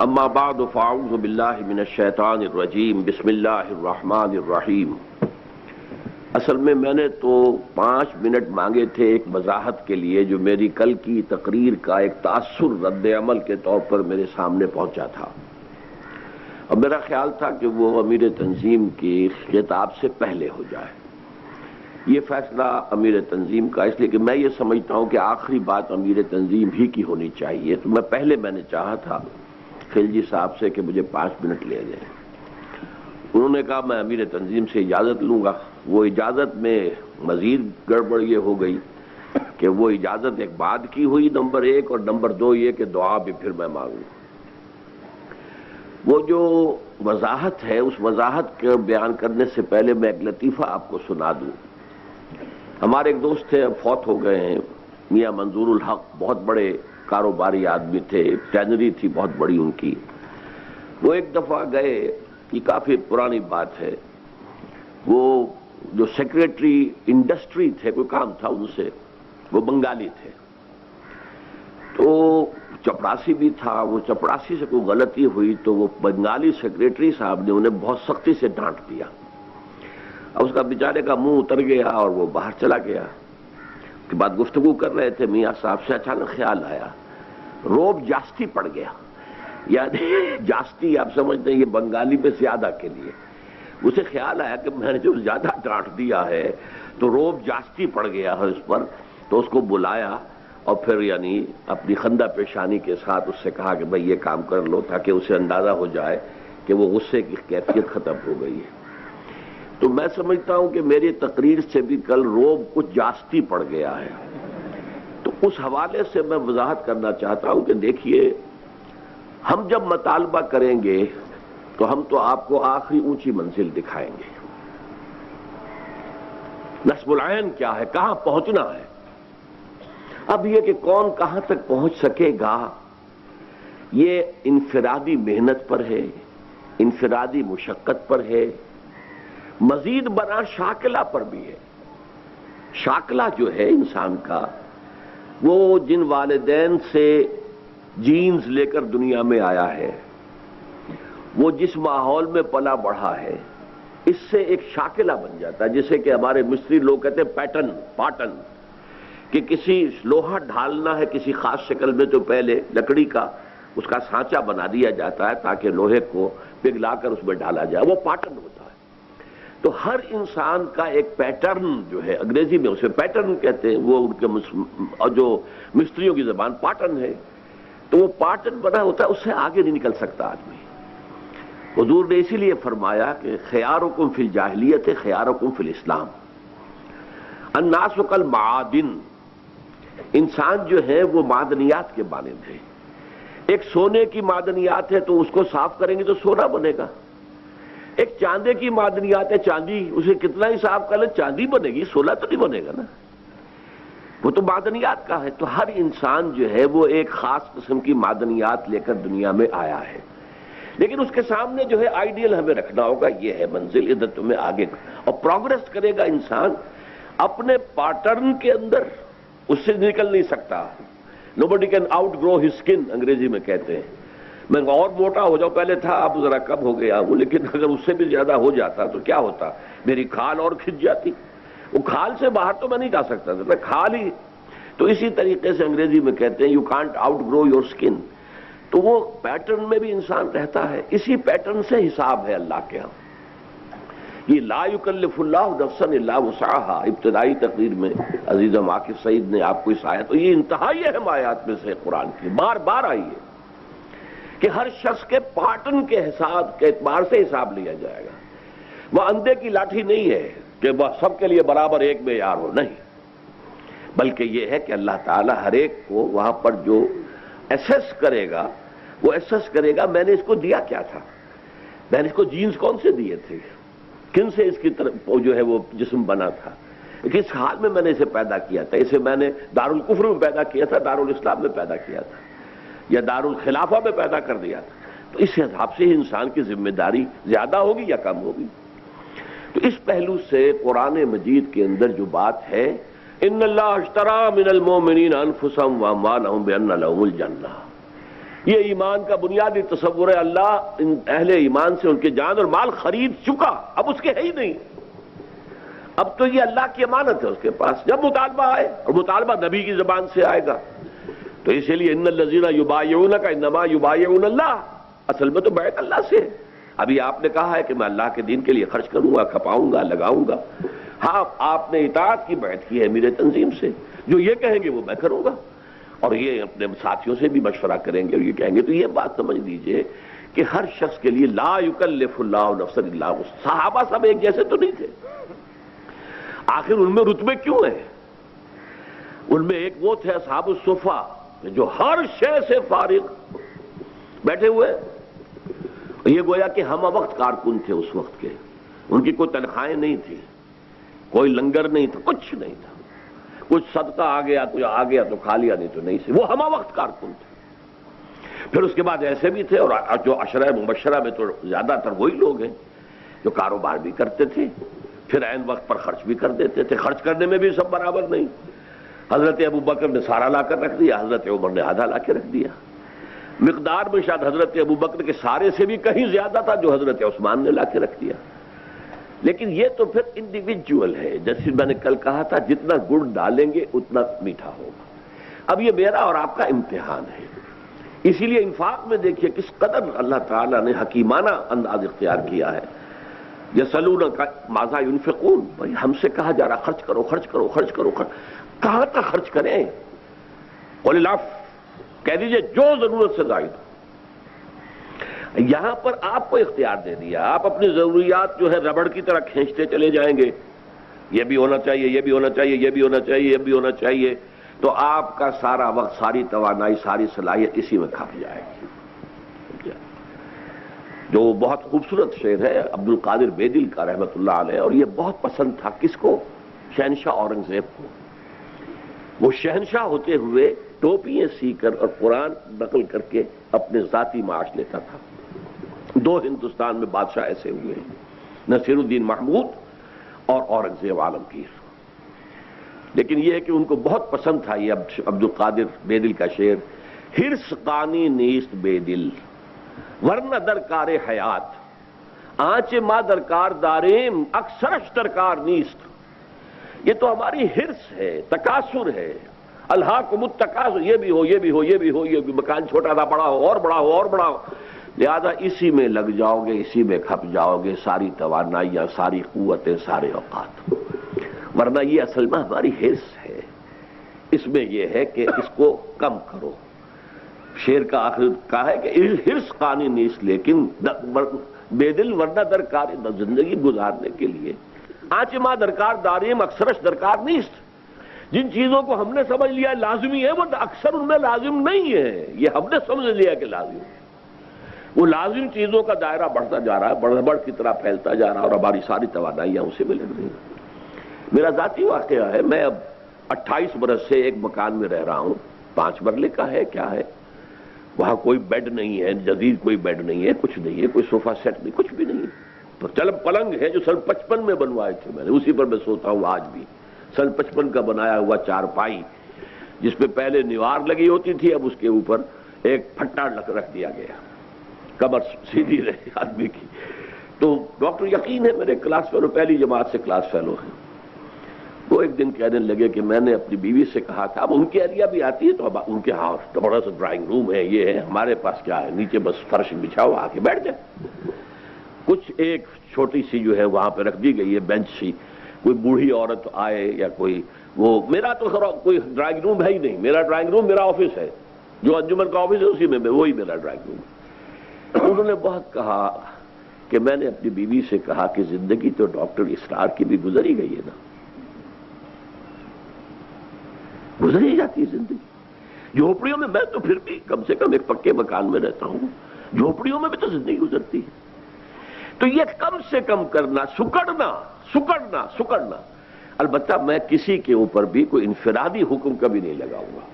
اما بعد فاعوذ باللہ من الشیطان الرجیم بسم اللہ الرحمن الرحیم۔ اصل میں نے تو 5 منٹ مانگے تھے ایک وضاحت کے لیے جو میری کل کی تقریر کا ایک تاثر رد عمل کے طور پر میرے سامنے پہنچا تھا، اور میرا خیال تھا کہ وہ امیر تنظیم کی خطاب سے پہلے ہو جائے۔ یہ فیصلہ امیر تنظیم کا، اس لیے کہ میں یہ سمجھتا ہوں کہ آخری بات امیر تنظیم ہی کی ہونی چاہیے، تو میں نے چاہا تھا خلجی صاحب سے کہ مجھے 5 منٹ لے دیں۔ انہوں نے کہا میں امیر تنظیم سے اجازت لوں گا۔ وہ اجازت میں مزید گڑبڑ یہ ہو گئی کہ وہ اجازت ایک بعد کی ہوئی، نمبر 1، اور نمبر 2 یہ کہ دعا بھی پھر میں مانگوں۔ وہ جو وضاحت ہے، اس وضاحت کے بیان کرنے سے پہلے میں ایک لطیفہ آپ کو سنا دوں۔ ہمارے ایک دوست تھے، اب فوت ہو گئے ہیں، میاں منظور الحق، بہت بڑے کاروباری آدمی تھے، ٹینری تھی بہت بڑی ان کی۔ وہ ایک دفعہ گئے، یہ کافی پرانی بات ہے، وہ جو سیکریٹری انڈسٹری تھے، کوئی کام تھا ان سے، وہ بنگالی تھے، تو چپڑاسی بھی تھا، وہ چپڑاسی سے کوئی غلطی ہوئی تو وہ بنگالی سیکریٹری صاحب نے انہیں بہت سختی سے ڈانٹ دیا۔ اب اس کا بیچارے کا منہ اتر گیا اور وہ باہر چلا گیا۔ اس کے بعد گفتگو کر رہے تھے، میاں صاحب سے اچانک خیال آیا، روب جاستی پڑ گیا، یعنی جاستی آپ سمجھتے ہیں یہ بنگالی میں زیادہ کے لیے۔ اسے خیال آیا کہ میں نے جو زیادہ ڈانٹ دیا ہے تو روب جاستی پڑ گیا ہے اس پر، تو اس کو بلایا اور پھر یعنی اپنی خندہ پیشانی کے ساتھ اس سے کہا کہ بھئی یہ کام کر لو، تاکہ اسے اندازہ ہو جائے کہ وہ غصے کی کیفیت ختم ہو گئی ہے۔ تو میں سمجھتا ہوں کہ میری تقریر سے بھی کل روب کچھ جاستی پڑ گیا ہے۔ تو اس حوالے سے میں وضاحت کرنا چاہتا ہوں کہ دیکھیے، ہم جب مطالبہ کریں گے تو ہم تو آپ کو آخری اونچی منزل دکھائیں گے۔ نصب العین کیا ہے، کہاں پہنچنا ہے۔ اب یہ کہ کون کہاں تک پہنچ سکے گا، یہ انفرادی محنت پر ہے، انفرادی مشقت پر ہے، مزید برآں شاکلہ پر بھی ہے۔ شاکلہ جو ہے انسان کا، وہ جن والدین سے جینز لے کر دنیا میں آیا ہے، وہ جس ماحول میں پلا بڑھا ہے، اس سے ایک شاکلہ بن جاتا ہے، جسے کہ ہمارے مصری لوگ کہتے ہیں پاٹن، کہ کسی لوہا ڈھالنا ہے کسی خاص شکل میں تو پہلے لکڑی کا اس کا سانچہ بنا دیا جاتا ہے تاکہ لوہے کو پگھلا کر اس میں ڈالا جائے، وہ پاٹن ہوتا ہے۔ تو ہر انسان کا ایک پیٹرن جو ہے، انگریزی میں اسے پیٹرن کہتے ہیں، وہ ان کے جو مستریوں کی زبان پاٹن ہے، تو وہ پاٹن بنا ہوتا ہے، اس سے آگے نہیں نکل سکتا آدمی۔ حضور نے اسی لیے فرمایا کہ خیارکم فی الجاہلیت خیارکم فی الاسلام۔ الناس کالمعادن، انسان جو ہے وہ معدنیات کے مانند ہے۔ ایک سونے کی معدنیات ہے تو اس کو صاف کریں گے تو سونا بنے گا، ایک چاندے کی معدنیات ہے، چاندی، اسے کتنا ہی صاف کر لیں چاندی بنے گی، سونا تو نہیں بنے گا نا، وہ تو معدنیات کا ہے۔ تو ہر انسان جو ہے وہ ایک خاص قسم کی معدنیات لے کر دنیا میں آیا ہے، لیکن اس کے سامنے جو ہے آئیڈیل ہمیں رکھنا ہوگا، یہ ہے منزل، ادھر تمہیں آگے، اور پروگریس کرے گا انسان اپنے پیٹرن کے اندر، اس سے نکل نہیں سکتا۔ nobody can outgrow his skin انگریزی میں کہتے ہیں۔ میں اور موٹا ہو جاؤں، پہلے تھا اب ذرا کم ہو گیا ہوں، لیکن اگر اس سے بھی زیادہ ہو جاتا تو کیا ہوتا، میری کھال اور کھنچ جاتی، وہ کھال سے باہر تو میں نہیں جا سکتا تھا، میں کھال ہی۔ تو اسی طریقے سے انگریزی میں کہتے ہیں you can't outgrow your skin. تو وہ پیٹرن میں بھی انسان رہتا ہے، اسی پیٹرن سے حساب ہے اللہ کے ہاں۔ یہ لا یکلف اللہ نفسا الا وسعہا، ابتدائی تقریر میں عزیزم عاکف سعید نے آپ کو اس آیت، اور یہ انتہائی اہم آیات میں سے قرآن کی بار بار آئی ہے کہ ہر شخص کے پیٹرن کے حساب کے اعتبار سے حساب لیا جائے گا۔ وہ اندھے کی لاٹھی نہیں ہے کہ وہ سب کے لیے برابر ایک معیار ہو، نہیں، بلکہ یہ ہے کہ اللہ تعالیٰ ہر ایک کو وہاں پر جو ایسس کرے گا، وہ ایسس کرے گا میں نے اس کو دیا کیا تھا، میں نے اس کو جینز کون سے دیے تھے، کن سے اس کی طرف جو ہے وہ جسم بنا تھا، کس حال میں میں نے اسے پیدا کیا تھا، اسے میں نے دارالکفر میں پیدا کیا تھا، دارالاسلام میں پیدا کیا تھا، یا دارالخلافہ میں پیدا کر دیا تھا۔ تو اس حساب سے انسان کی ذمہ داری زیادہ ہوگی یا کم ہوگی۔ تو اس پہلو سے قرآن مجید کے اندر جو بات ہے، ان اللہ اشتری من المؤمنین انفسهم واموالهم بان لهم الجنہ، یہ ایمان کا بنیادی تصور ہے اللہ ان اہل ایمان سے ان کے جان اور مال خرید چکا، اب اس کے ہے ہی نہیں، اب تو یہ اللہ کی امانت ہے اس کے پاس، جب مطالبہ آئے، اور مطالبہ نبی کی زبان سے آئے گا، تو اسی لیے ان الذین یبایعونک انما یبایعون اللہ، اصل میں تو بیعت اللہ سے ہے۔ ابھی آپ نے کہا ہے کہ میں اللہ کے دین کے لیے خرچ کروں گا، کھپاؤں گا، لگاؤں گا، ہاں آپ نے اطاعت کی بیعت کی ہے میرے تنظیم سے، جو یہ کہیں گے وہ میں کروں گا، اور یہ اپنے ساتھیوں سے بھی مشورہ کریں گے اور یہ کہیں گے۔ تو یہ بات سمجھ لیجئے کہ ہر شخص کے لیے لا یکلف اللہ نفسا الا وسعہا۔ صحابہ سب ایک جیسے تو نہیں تھے، آخر ان میں رتبے کیوں ہیں؟ ان میں ایک وہ تھے اصحاب الصفا جو ہر شے سے فارغ بیٹھے ہوئے، یہ گویا کہ ہم وقت کارکن تھے اس وقت کے، ان کی کوئی تنخواہیں نہیں تھی، کوئی لنگر نہیں تھا، کچھ نہیں تھا، کچھ صدقہ آ گیا تو کھا لیا، نہیں تو نہیں سے، وہ ہم وقت کارکن تھے۔ پھر اس کے بعد ایسے بھی تھے، اور جو عشرہ مبشرہ میں تو زیادہ تر وہی لوگ ہیں جو کاروبار بھی کرتے تھے، پھر عین وقت پر خرچ بھی کر دیتے تھے، خرچ کرنے میں بھی سب برابر نہیں۔ حضرت ابوبکر نے سارا لا کر رکھ دیا، حضرت عمر نے آدھا لا کے رکھ دیا، مقدار میں شاید حضرت ابوبکر کے سارے سے بھی کہیں زیادہ تھا جو حضرت عثمان نے لا کے رکھ دیا۔ لیکن یہ تو پھر انڈیویجول ہے، جیسے میں نے کل کہا تھا جتنا گڑ ڈالیں گے اتنا میٹھا ہوگا۔ اب یہ میرا اور آپ کا امتحان ہے، اسی لیے انفاق میں دیکھیے کس قدر اللہ تعالیٰ نے حکیمانہ انداز اختیار کیا ہے۔ یسألونک ماذا ينفقون، بھائی ہم سے کہا جا رہا خرچ کرو خرچ کرو خرچ کرو، کہاں تک خرچ کریں؟ قل العفو، کہہ دیجئے جو ضرورت سے زائد ہو۔ یہاں پر آپ کو اختیار دے دیا، آپ اپنی ضروریات جو ہے ربڑ کی طرح کھینچتے چلے جائیں گے، یہ بھی ہونا چاہیے، یہ بھی ہونا چاہیے، یہ بھی ہونا چاہیے، یہ بھی ہونا چاہیے، تو آپ کا سارا وقت، ساری توانائی، ساری صلاحیت اسی میں کھپ جائے گی۔ جو بہت خوبصورت شعر ہے عبد القادر بیدل کا رحمت اللہ علیہ، اور یہ بہت پسند تھا کس کو؟ شہنشاہ اورنگزیب کو۔ وہ شہنشاہ ہوتے ہوئے ٹوپیاں سی کر اور قرآن نقل کر کے اپنے ذاتی معاش لیتا تھا۔ دو ہندوستان میں بادشاہ ایسے ہوئے ہیں، نصیر الدین محمود اور اورنگزیب عالمگیر۔ لیکن یہ ہے کہ ان کو بہت پسند تھا یہ عبد القادر بیدل کا شعر، ہرس قانی نیست بے دل ورنہ درکار حیات، آنچ ماں درکار داریم اکثرش درکار نیست۔ یہ تو ہماری ہرس ہے، تکاثر ہے، الہاکم التکاثر، یہ بھی ہو، یہ بھی ہو، یہ بھی ہو، یہ بھی، مکان چھوٹا تھا بڑا ہو، اور بڑا ہو، اور بڑا ہو، لہذا اسی میں لگ جاؤ گے، اسی میں کھپ جاؤ گے، ساری توانائیاں، ساری قوتیں، سارے اوقات۔ ورنہ یہ اصل میں ہماری ہرس ہے، اس میں یہ ہے کہ اس کو کم کرو۔ شعر کا آخر کہا ہے کہ ہرس قانی نیست، لیکن بے دل ورنہ درکار، زندگی گزارنے کے لیے آنچ ماں درکار داریم اکثرش درکار نیست۔ جن چیزوں کو ہم نے سمجھ لیا لازمی ہے وہ اکثر ان میں لازم نہیں ہے، یہ ہم نے سمجھ لیا کہ لازم ہے۔ وہ لازم چیزوں کا دائرہ بڑھتا جا رہا ہے، بڑھ کی طرح پھیلتا جا رہا ہے، اور ہماری ساری توانائیاں اسی میں لگ رہی ہیں۔ میرا ذاتی واقعہ ہے، میں اب 28 برس سے ایک مکان میں رہ رہا ہوں، 5 مرلے کا ہے، کیا ہے، وہاں کوئی بیڈ نہیں ہے، جدید کوئی بیڈ نہیں ہے، کچھ نہیں ہے، کوئی صوفہ سیٹ نہیں، کچھ بھی نہیں ہے۔ چل پلنگ ہے جو سن 55 میں بنوائے تھے میں نے، اسی پر میں سوتا ہوں آج بھی، سن 55 کا بنایا ہوا چارپائی، جس پہ پہلے نیوار لگی ہوتی تھی، اب اس کے اوپر ایک پھٹا رکھ دیا گیا، کمر سیدھی رہے آدمی کی۔ تو ڈاکٹر یقین ہے میرے کلاس فیلو، پہلی جماعت سے کلاس فیلو ہیں، وہ ایک دن کہنے لگے کہ میں نے اپنی بیوی سے کہا تھا، اب ان کی ایریا بھی آتی ہے تو اب ان کے ہاں بڑا سا ڈرائنگ روم ہے، یہ ہے، ہمارے پاس کیا ہے، نیچے بس فرش بچھاؤ، آ کے بیٹھ جائے۔ کچھ ایک چھوٹی سی جو ہے وہاں پہ رکھ دی گئی ہے بینچ سی، کوئی بوڑھی عورت آئے یا کوئی، وہ میرا تو کوئی ڈرائنگ روم ہے ہی نہیں، میرا ڈرائنگ روم میرا آفس ہے، جو انجمن کا آفس ہے اسی میں وہی میرا ڈرائنگ روم ہے۔ انہوں نے بہت کہا کہ میں نے اپنی بیوی سے کہا کہ زندگی تو ڈاکٹر اسرار کی بھی گزر ہی گئی ہے نا، گزر ہی جاتی ہے زندگی۔ جھوپڑیوں میں میں تو پھر بھی کم سے کم ایک پکے مکان میں رہتا ہوں، جھوپڑیوں میں بھی تو زندگی گزرتی ہے۔ تو یہ کم سے کم کرنا، سکڑنا۔ البتہ میں کسی کے اوپر بھی کوئی انفرادی حکم کبھی نہیں لگاؤں گا،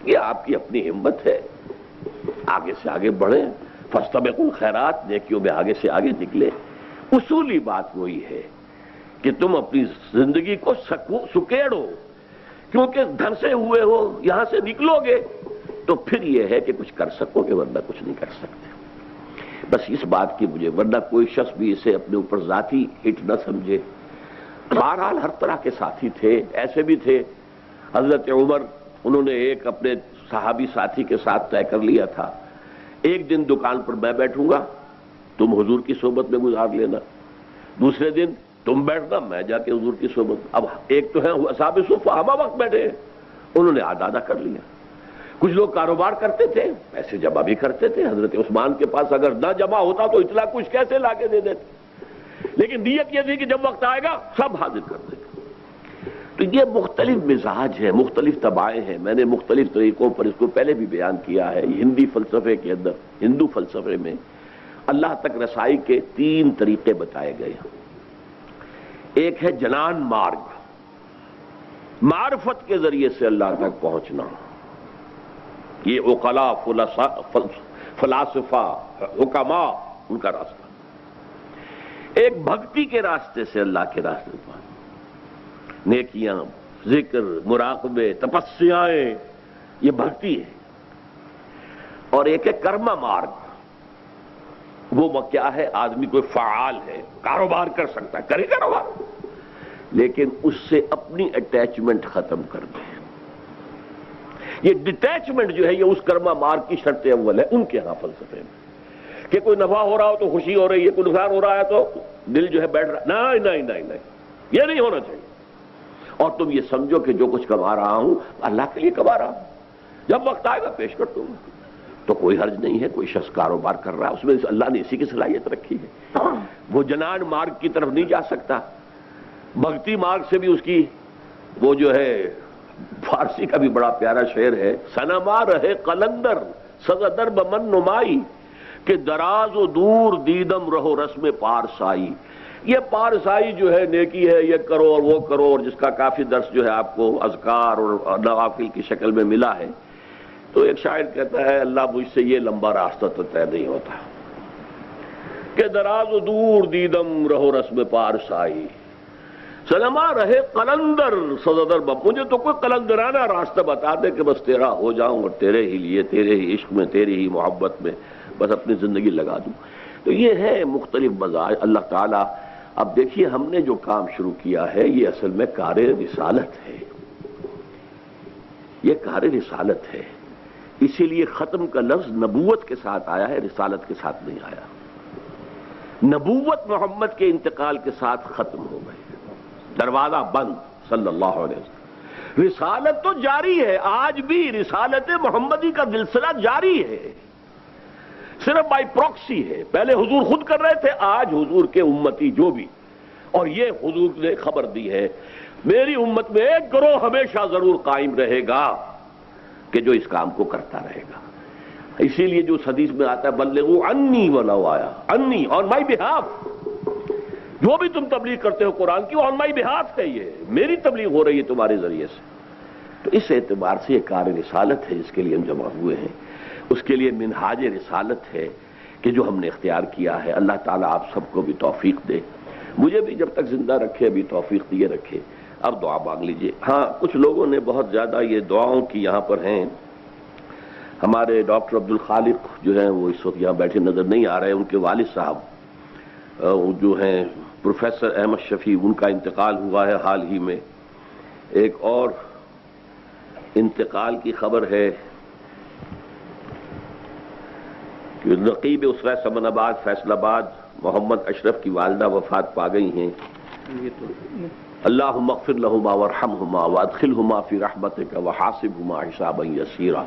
یہ آپ کی اپنی ہمت ہے، آگے سے آگے بڑھیں، فاستبقوا الخیرات، نیکیوں میں آگے سے آگے نکلے۔ اصولی بات وہی ہے کہ تم اپنی زندگی کو سکیڑو، کیونکہ دھنسے ہوئے ہو، یہاں سے نکلو گے تو پھر یہ ہے کہ کچھ کر سکو گے، ورنہ کچھ نہیں کر سکتے. بس اس بات کی مجھے، ورنہ کوئی شخص بھی اسے اپنے اوپر ذاتی ہٹ نہ سمجھے. بہرحال ہر طرح کے ساتھی تھے، ایسے بھی تھے حضرت عمر، انہوں نے ایک اپنے صحابی ساتھی کے ساتھ طے کر لیا تھا، ایک دن دکان پر میں بیٹھوں گا، تم حضور کی صحبت میں گزار لینا، دوسرے دن تم بیٹھنا، میں جا کے حضور کی صحبت. اب ایک تو ہے اصحاب صفہ، ہمہ وقت بیٹھے ہیں، انہوں نے آدھا آدھا کر لیا. کچھ لوگ کاروبار کرتے تھے، پیسے جمع بھی کرتے تھے. حضرت عثمان کے پاس اگر نہ جمع ہوتا تو اتنا کچھ کیسے لا کے دے دیتے، لیکن نیت یہ تھی کہ جب وقت آئے گا سب حاضر کر دیں. تو یہ مختلف مزاج ہے، مختلف طبائیں ہیں. میں نے مختلف طریقوں پر اس کو پہلے بھی بیان کیا ہے. ہندی فلسفے کے اندر، ہندو فلسفے میں اللہ تک رسائی کے 3 طریقے بتائے گئے ہیں. ایک ہے جنان مارگ، معرفت کے ذریعے سے اللہ تک پہنچنا. یہ عقلاء، فلاسفہ، حکماء، ان کا راستہ. ایک بھکتی کے راستے سے اللہ کے راستے پر، نیکیاں، ذکر، مراقبے، تپسیائیں، یہ بھکتی ہے. اور ایک ہے کرما مارگ، وہ کیا ہے؟ آدمی کوئی فعال ہے، کاروبار کر سکتا ہے، کرے کاروبار، لیکن اس سے اپنی اٹیچمنٹ ختم کر دے. یہ ڈیٹیچمنٹ جو ہے یہ اس کرما مارگ کی شرط اول ہے ان کے ہاں فلسفے میں، کہ کوئی نفع ہو رہا ہو تو خوشی ہو رہی ہے، کوئی نقصان ہو رہا ہے تو دل جو ہے بیٹھ رہا ہے. نہیں، یہ نہیں ہونا چاہیے. اور تم یہ سمجھو کہ جو کچھ کما رہا ہوں اللہ کے لیے کما رہا ہوں، جب وقت آئے گا پیش کر دوں گا. تو کوئی حرج نہیں ہے. کوئی شخص کاروبار کر رہا ہے، اس میں اللہ نے اسی کی صلاحیت رکھی ہے. وہ جنان مارگ کی طرف نہیں جا سکتا. بھکتی مارگ سے بھی اس کی، وہ جو ہے فارسی کا بھی بڑا پیارا شعر ہے، سنما رہے قلندر سزدر بمن نمائی، کہ دراز و دور دیدم رہو رسم پارسائی. یہ پارسائی جو ہے نیکی ہے، یہ کرو اور وہ کرو، اور جس کا کافی درس جو ہے آپ کو اذکار اور نوافل کی شکل میں ملا ہے. تو ایک شاعر کہتا ہے، اللہ مجھ سے یہ لمبا راستہ تو طے نہیں ہوتا کہ دراز و دور دیدم رہو رسم پارسائی، سلما رہے قلندر سزدر بم. مجھے تو کوئی قلندرانہ راستہ بتا دے کہ بس تیرا ہو جاؤں اور تیرے ہی لیے، تیرے ہی عشق میں، تیری ہی محبت میں بس اپنی زندگی لگا دوں. تو یہ ہے مختلف مزاج اللہ تعالیٰ. اب دیکھیے ہم نے جو کام شروع کیا ہے یہ اصل میں کار رسالت ہے، یہ کار رسالت ہے. اسی لیے ختم کا لفظ نبوت کے ساتھ آیا ہے، رسالت کے ساتھ نہیں آیا. نبوت محمد کے انتقال کے ساتھ ختم ہو گئی، دروازہ بند صلی اللہ علیہ وسلم. رسالت تو جاری ہے، آج بھی رسالت محمدی کا سلسلہ جاری ہے، صرف بائی پروکسی ہے. پہلے حضور خود کر رہے تھے، آج حضور کے امتی جو بھی، اور یہ حضور نے خبر دی ہے، میری امت میں ایک گروہ ہمیشہ ضرور قائم رہے گا کہ جو اس کام کو کرتا رہے گا. اسی لیے جو حدیث میں آتا ہے بلغوا عنی ولو آیا، عنی آن مائی بہاف، جو بھی تم تبلیغ کرتے ہو قرآن کی آن مائی بہاف ہے، یہ میری تبلیغ ہو رہی ہے تمہارے ذریعے سے. تو اس اعتبار سے یہ کار رسالت ہے جس کے لیے ہم جمع ہوئے ہیں. اس کے لیے منہاج رسالت ہے کہ جو ہم نے اختیار کیا ہے. اللہ تعالیٰ آپ سب کو بھی توفیق دے، مجھے بھی جب تک زندہ رکھے ابھی توفیق دیے رکھے. اب دعا مانگ لیجئے. ہاں کچھ لوگوں نے بہت زیادہ یہ دعاؤں کی یہاں پر ہیں. ہمارے ڈاکٹر عبد الخالق جو ہیں وہ اس وقت یہاں بیٹھے نظر نہیں آ رہے. ان کے والد صاحب جو ہیں پروفیسر احمد شفیع، ان کا انتقال ہوا ہے حال ہی میں. ایک اور انتقال کی خبر ہے کہ نقیب اسرہ سمن آباد فیصل آباد محمد اشرف کی والدہ وفات پا گئی ہیں. اللہم اغفر لہما وارحمہما وادخلہما فی رحمتک وحاسبہما حسابا یسیرا.